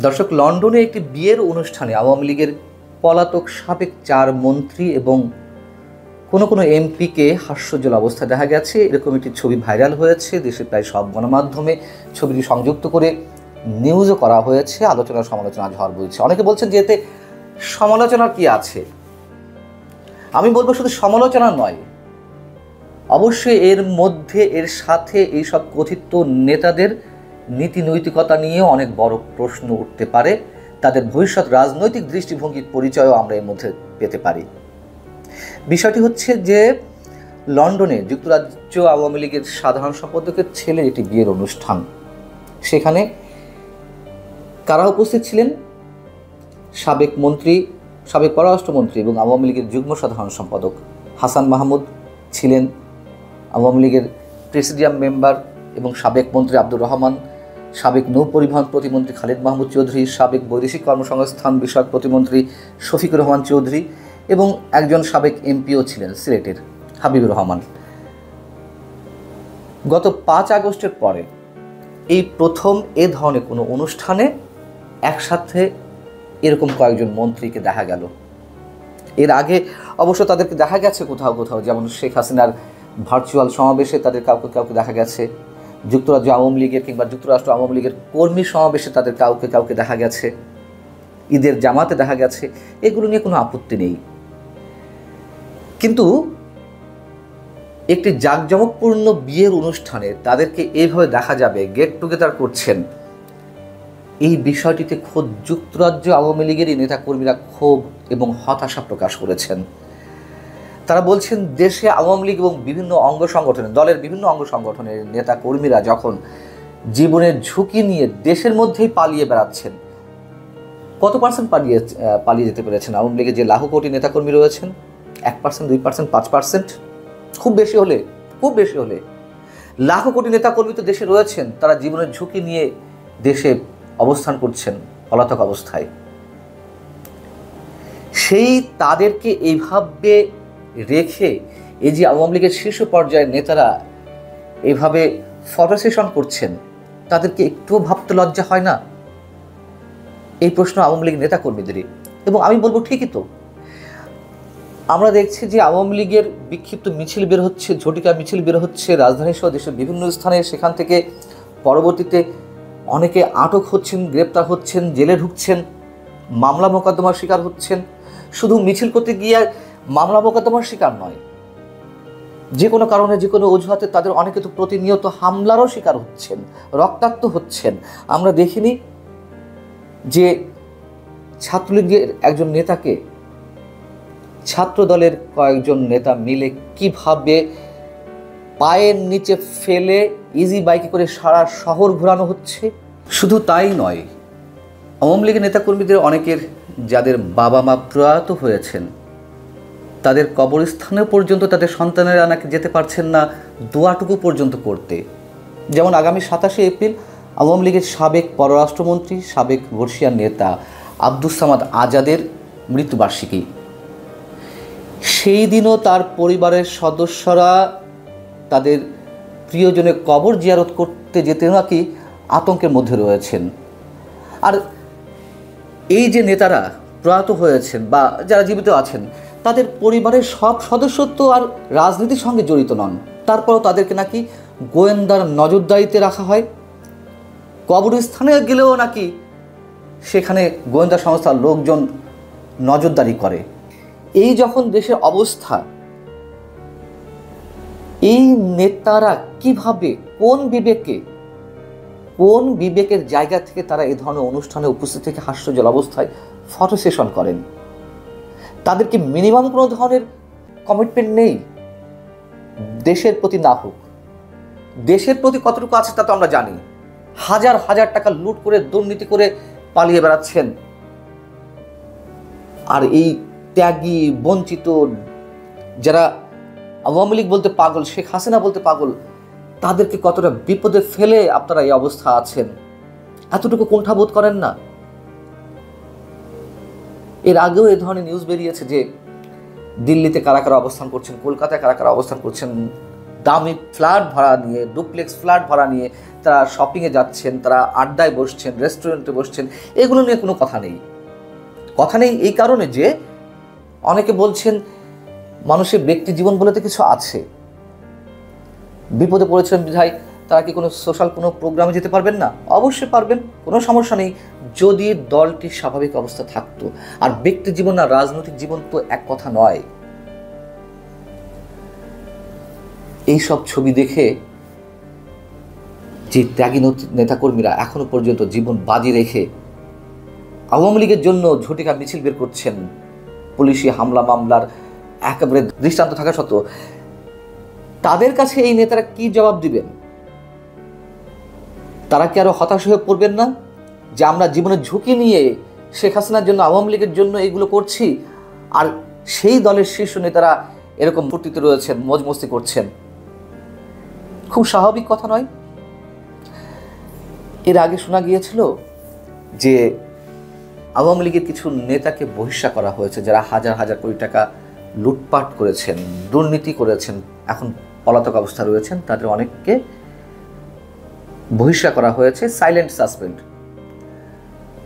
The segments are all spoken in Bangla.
দর্শক, লন্ডনে একটি বিয়ের অনুষ্ঠানে আওয়ামী লীগের পলাতক সাবেক 4 মন্ত্রী এবং কোনো এমপিকে হাস্যজ্জ্বল অবস্থায় দেখা গেছে। এরকম একটি ছবি ভাইরাল হয়েছে। দেশের প্রায় সব গণমাধ্যমে ছবিটি সংযুক্ত করে নিউজও করা হয়েছে। আলোচনা সমালোচনা ঝড় বইছে। অনেকে বলছেন যে এতে সমালোচনার কি আছে। আমি বলবো শুধু সমালোচনা নয়, অবশ্যই এর সাথে এইসব কথিত নেতাদের নীতি নৈতিকতা নিয়েও অনেক বড় প্রশ্ন উঠতে পারে। তাদের ভবিষ্যৎ রাজনৈতিক দৃষ্টিভঙ্গির পরিচয়ও আমরা এর মধ্যে পেতে পারি। বিষয়টি হচ্ছে যে লন্ডনে যুক্তরাজ্য আওয়ামী লীগের সাধারণ সম্পাদকের ছেলের একটি বিয়ের অনুষ্ঠান। সেখানে কারা উপস্থিত ছিলেন? সাবেক পররাষ্ট্রমন্ত্রী এবং আওয়ামী লীগের যুগ্ম সাধারণ সম্পাদক হাসান মাহমুদ ছিলেন, আওয়ামী লীগের প্রেসিডিয়াম মেম্বার এবং সাবেক মন্ত্রী আব্দুর রহমান, সাবেক নৌপরিবহন প্রতিমন্ত্রী খালিদ মাহমুদ চৌধুরী, সাবেক বৈদেশিক কর্মসংস্থান বিষয়ক প্রতিমন্ত্রী শফিকুর রহমান চৌধুরী এবং একজন সাবেক এমপিও ছিলেন সিলেটের হাবিবুর রহমান। গত 5 আগস্টের পরে এই প্রথম এ ধরনের কোনো অনুষ্ঠানে একসাথে এরকম কয়েকজন মন্ত্রীকে দেখা গেল। এর আগে অবশ্য তাদেরকে দেখা গেছে কোথাও, যেমন শেখ হাসিনার ভার্চুয়াল সমাবেশে তাদের কাউকে দেখা গেছে, যুক্তরাজ্য আওয়ামী লীগের কিংবা যুক্তরাষ্ট্র আওয়ামী লীগের কর্মী সমাবেশে তাদের কাউকে দেখা গেছে, ঈদের জামাতে দেখা গেছে। এগুলো নিয়ে কোনো আপত্তি নেই, কিন্তু একটি জাঁকজমকপূর্ণ বিয়ের অনুষ্ঠানে তাদেরকে এইভাবে দেখা যাবে গেট টুগেদার করছেন, এই বিষয়টিতে খোদ যুক্তরাজ্য আওয়ামী লীগেরই নেতাকর্মীরা ক্ষোভ এবং হতাশা প্রকাশ করেছেন। তারা বলছেন, দেশে আওয়ামী লীগ এবং দলের বিভিন্ন অঙ্গ সংগঠনের নেতাকর্মীরা যখন জীবনের ঝুঁকি নিয়ে দেশের মধ্যেই পালিয়ে বেড়াচ্ছেন, কত পার্সেন্ট পালিয়ে যেতে পেরেছেন? আওয়ামী লীগের যে লাখো কোটি নেতাকর্মী রয়েছেন, 1%, 2%, 5%, খুব বেশি হলে লাখো কোটি নেতাকর্মী তো দেশে রয়েছেন। তারা জীবনের ঝুঁকি নিয়ে দেশে অবস্থান করছেন পলাতক অবস্থায়। সেই তাদেরকে এইভাবে রেখে এই যে আওয়ামী লীগের শীর্ষ পর্যায়ের নেতারা এইভাবে ফটো সেশন করছেন, তাদেরকে একটুও ভাবতে লজ্জা হয় না? এই প্রশ্ন আওয়ামী লীগ নেতাকর্মীদেরই। এবং আমি বলবো, ঠিকই তো। আমরা দেখছি যে আওয়ামী লীগের বিক্ষিপ্ত মিছিল বের হচ্ছে, ঝটিকা মিছিল বের হচ্ছে রাজধানী সহ দেশের বিভিন্ন স্থানে। সেখান থেকে পরবর্তীতে অনেকে আটক হচ্ছেন, গ্রেপ্তার হচ্ছেন, জেলে ঢুকছেন, মামলা মোকদ্দমার শিকার হচ্ছেন। শুধু মিছিল করতে গিয়ে মামলা মোকদ্দমার শিকার নয়, যে কোনো কারণে যে কোনো অজুহাতে তাদের অনেকে তো প্রতিনিয়ত হামলারও শিকার হচ্ছেন, রক্তাক্ত হচ্ছেন। আমরা দেখিনি যে ছাত্রলীগের একজন নেতাকে ছাত্র দলের কয়েকজন নেতা মিলে কিভাবে পায়ের নিচে ফেলে ইজি বাইকে করে সারা শহর ঘোরানো হচ্ছে। শুধু তাই নয়, আওয়ামী লীগের নেতাকর্মীদের অনেকের যাদের বাবা মা প্রয়াত হয়েছেন, তাদের কবরস্থানে পর্যন্ত তাদের সন্তানেরা নাকি যেতে পারছেন না দোয়াটুকু পর্যন্ত করতে। যেমন আগামী 27শে এপ্রিল আওয়ামী লীগের সাবেক পররাষ্ট্রমন্ত্রী, সাবেক বর্ষিয়ান নেতা আব্দুস সামাদ আজাদের মৃত্যুবার্ষিকী। সেই দিনও তার পরিবারের সদস্যরা তাদের প্রিয়জনের কবর জিয়ারত করতে যেতে নাকি আতঙ্কের মধ্যে রয়েছেন। আর এই যে নেতারা প্রয়াত হয়েছেন বা যারা জীবিত আছেন, তাদের পরিবারের সব সদস্য তো আর রাজনীতির সঙ্গে জড়িত নন, তারপরও তাদেরকে নাকি গোয়েন্দার নজরদারিতে রাখা হয়। কবরস্থানে গেলেও নাকি সেখানে গোয়েন্দা সংস্থার লোকজন নজরদারি করে। এই যখন দেশের অবস্থা, এই নেতারা কিভাবে, কোন বিবেকের জায়গা থেকে তারা এই ধরনের অনুষ্ঠানে উপস্থিত থেকে হাস্যজ্জ্বল অবস্থায় ফটো সেশন করেন? তাদেরকে মিনিমাম কোনো ধরনের কমিটমেন্ট নেই দেশের প্রতি? না হোক, দেশের প্রতি কতটুকু আছে তা তো আমরা জানি। হাজার হাজার টাকা লুট করে, দুর্নীতি করে পালিয়ে বেড়াচ্ছেন। আর এই ত্যাগী, বঞ্চিত, যারা আওয়ামী লীগ বলতে পাগল, শেখ হাসিনা বলতে পাগল, তাদেরকে কতটা বিপদে ফেলে আপনারা এই অবস্থা আছেন, এতটুকু কুণ্ঠাবোধ করেন না? এর আগেও এই ধরনের নিউজ বেরিয়েছে যে দিল্লিতে কারা কারা অবস্থান করছেন, কলকাতায় কারা কারা অবস্থান করছেন, দামি ফ্ল্যাট ভাড়া নিয়ে, ডুপ্লেক্স ফ্ল্যাট ভাড়া নিয়ে তারা শপিংয়ে যাচ্ছেন, তারা আড্ডায় বসছেন, রেস্টুরেন্টে বসছেন, এগুলো নিয়ে কোনো কথা নেই। কথা নেই এই কারণে যে অনেকে বলছেন মানুষের ব্যক্তি জীবন বলে তো কিছু আছে। বিপদে পড়েছেন বিধায় তারা কি কোনো সোশ্যাল কোনো প্রোগ্রামে যেতে পারবেন না? অবশ্যই পারবেন, কোনো সমস্যা নেই, যদি দলটির স্বাভাবিক অবস্থা থাকতো। আর ব্যক্তি জীবন আর রাজনৈতিক জীবন তো এক কথা নয়। এইসব ছবি দেখে যে ত্যাগী নেতাকর্মীরা এখনো পর্যন্ত জীবন বাজি রেখে আওয়ামী লীগের জন্য ঝটিকা মিছিল বের করছেন, পুলিশি হামলা মামলার একেবারে দৃষ্টান্ত থাকা সত্ত্বেও, তাদের কাছে এই নেতারা কি জবাব দিবেন? তারা কি আরো হতাশ হয়ে পড়বেন না যে আমরা জীবনের ঝুঁকি নিয়ে শেখ হাসিনার জন্য, আওয়ামী লীগের জন্য এগুলো করছি, আর সেই দলের শীর্ষ নেতারা এরকম ফুর্তিতে রয়েছেন, মজ মস্তি করছেন? খুব স্বাভাবিক কথা নয়? এর আগে শোনা গিয়েছিল যে আওয়ামী লীগের কিছু নেতাকে বহিষ্কার করা হয়েছে, যারা হাজার হাজার কোটি টাকা লুটপাট করেছেন, দুর্নীতি করেছেন, এখন পলাতক অবস্থা রয়েছেন, তাদের অনেককে বহিষ্কার করা হয়েছে, সাইলেন্ট সাসপেন্ড।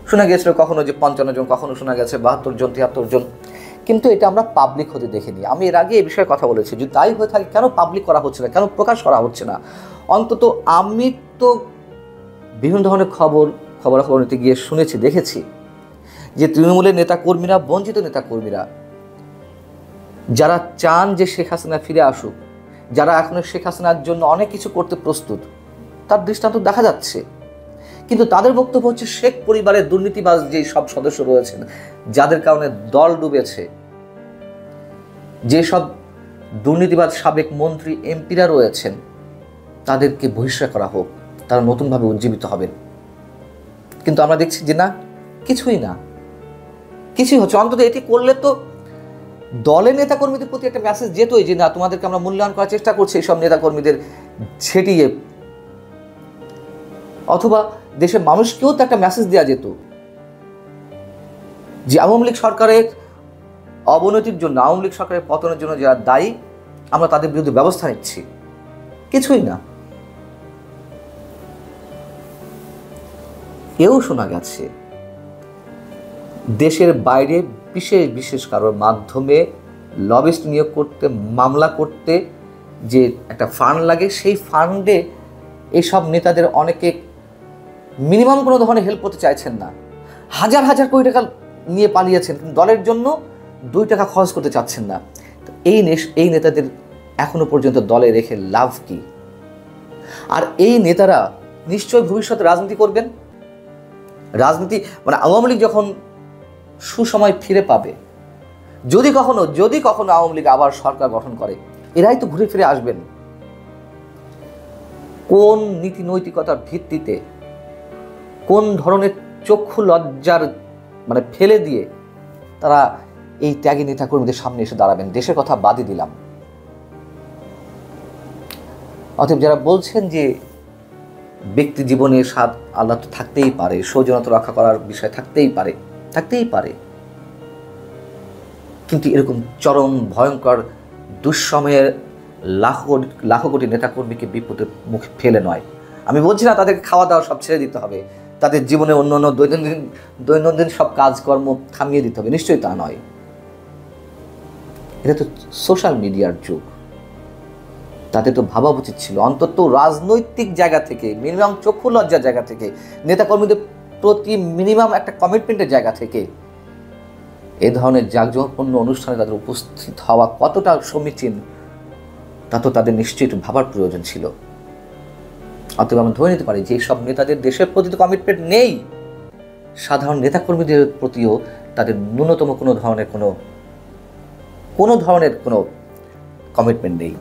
শোনা গিয়েছিল কখনো যে 55 জন, কখনো শোনা গেছে 72 জন, 73 জন, কিন্তু এটা আমরা পাবলিক হতে দেখিনি। আমি এর আগে এই বিষয়ে কথা বলেছি, যদি তাই হয়ে থাকে কেন পাবলিক করা হচ্ছে না, কেন প্রকাশ করা হচ্ছে না? অন্তত আমি তো বিভিন্ন ধরনের খবরাখবর নিতে গিয়ে শুনেছি, দেখেছি যে তৃণমূলের নেতাকর্মীরা, বঞ্চিত নেতাকর্মীরা যারা চান যে শেখ হাসিনা ফিরে আসুক, যারা এখনো শেখ হাসিনার জন্য অনেক কিছু করতে প্রস্তুত, তার দৃষ্টান্ত দেখা যাচ্ছে। কিন্তু তাদের বক্তব্য হচ্ছে শেখ পরিবারের দুর্নীতিবাজ যে সব সদস্য রয়েছেন, যাদের কারণে দল ডুবেছে, যেসব দুর্নীতিবাজ সাবেক মন্ত্রী এমপিরা রয়েছেন, তাদেরকে বহিষ্কার করা হোক, তারা নতুনভাবে উজ্জীবিত হবেন। কিন্তু আমরা দেখছি যে না, কিছুই না, কিছুই হচ্ছে। অন্তত এটি করলে তো দলের নেতাকর্মীদের প্রতি একটা মেসেজ যেতই যে না, তোমাদেরকে আমরা মূল্যায়ন করার চেষ্টা করছি এইসব নেতাকর্মীদের ছেটিয়ে, অথবা দেশের মানুষকেও তো একটা মেসেজ দেওয়া যেত যে আওয়ামী লীগ সরকারের অবনতির জন্য, আওয়ামী লীগ সরকারের পতনের জন্য যারা দায়ী, আমরা তাদের বিরুদ্ধে ব্যবস্থা নিচ্ছি। কিছুই না। এও শোনা গেছে দেশের বাইরে বিশেষ বিশেষ কারোর মাধ্যমে লবিস্ট নিয়োগ করতে, মামলা করতে যে একটা ফান্ড লাগে, সেই ফান্ডে এইসব নেতাদের অনেকে মিনিমাম কোনো ধরনের হেল্প করতে চাইছেন না। হাজার হাজার কোটি টাকা নিয়ে পালিয়েছেন, কিন্তু দলের জন্য 2 টাকা খরচ করতে চাচ্ছেন না। এই নেতাদের এখনো পর্যন্ত দলে রেখে লাভ কি? আর এই নেতারা নিশ্চয়ই ভবিষ্যতে রাজনীতি করবেন। রাজনীতি মানে আওয়ামী লীগ যখন সুসময় ফিরে পাবে, যদি কখনো আওয়ামী লীগ আবার সরকার গঠন করে, এরাই তো ঘুরে ফিরে আসবেন। কোন নীতি নৈতিকতার ভিত্তিতে, কোন ধরনের চক্ষু লজ্জার মানে ফেলে দিয়ে তারা এই ত্যাগী নেতাকর্মীদের সামনে এসে দাঁড়াবেন? দেশের কথা বাদই দিলাম। অতএব যারা বলছেন যে ব্যক্তি জীবনের স্বাদ আল্লাহ তো থাকতেই পারে, সৌজন্যতা রক্ষা করার বিষয় থাকতেই পারে, কিন্তু এরকম চরম ভয়ঙ্কর দুঃসময়ের লাখো কোটি নেতাকর্মীকে বিপদের মুখে ফেলে নয়। আমি বলছি না তাদেরকে খাওয়া দাওয়া সব ছেড়ে দিতে হবে, তাদের জীবনে অন্যান্য দৈনন্দিন সব কাজকর্ম থামিয়ে দিতে হবে, নিশ্চয়ই তা নয়। এটা তো সোশ্যাল মিডিয়ার যুগ, তাতে তো ভাবা উচিত ছিল অন্তত রাজনৈতিক জায়গা থেকে, মিনিমাম চক্ষু লজ্জার জায়গা থেকে, নেতাকর্মীদের প্রতি মিনিমাম একটা কমিটমেন্টের জায়গা থেকে এ ধরনের জাঁকজমকপূর্ণ অনুষ্ঠানে তাদের উপস্থিত হওয়া কতটা সমীচীন, তা তো তাদের নিশ্চয়ই একটু ভাবার প্রয়োজন ছিল। অতএব আমরা ধরে নিতে পারি যে সব নেতাদের দেশের প্রতি তো কমিটমেন্ট নেই, সাধারণ নেতাকর্মীদের প্রতিও তাদের ন্যূনতম কোনো ধরনের কোনো কমিটমেন্ট নেই।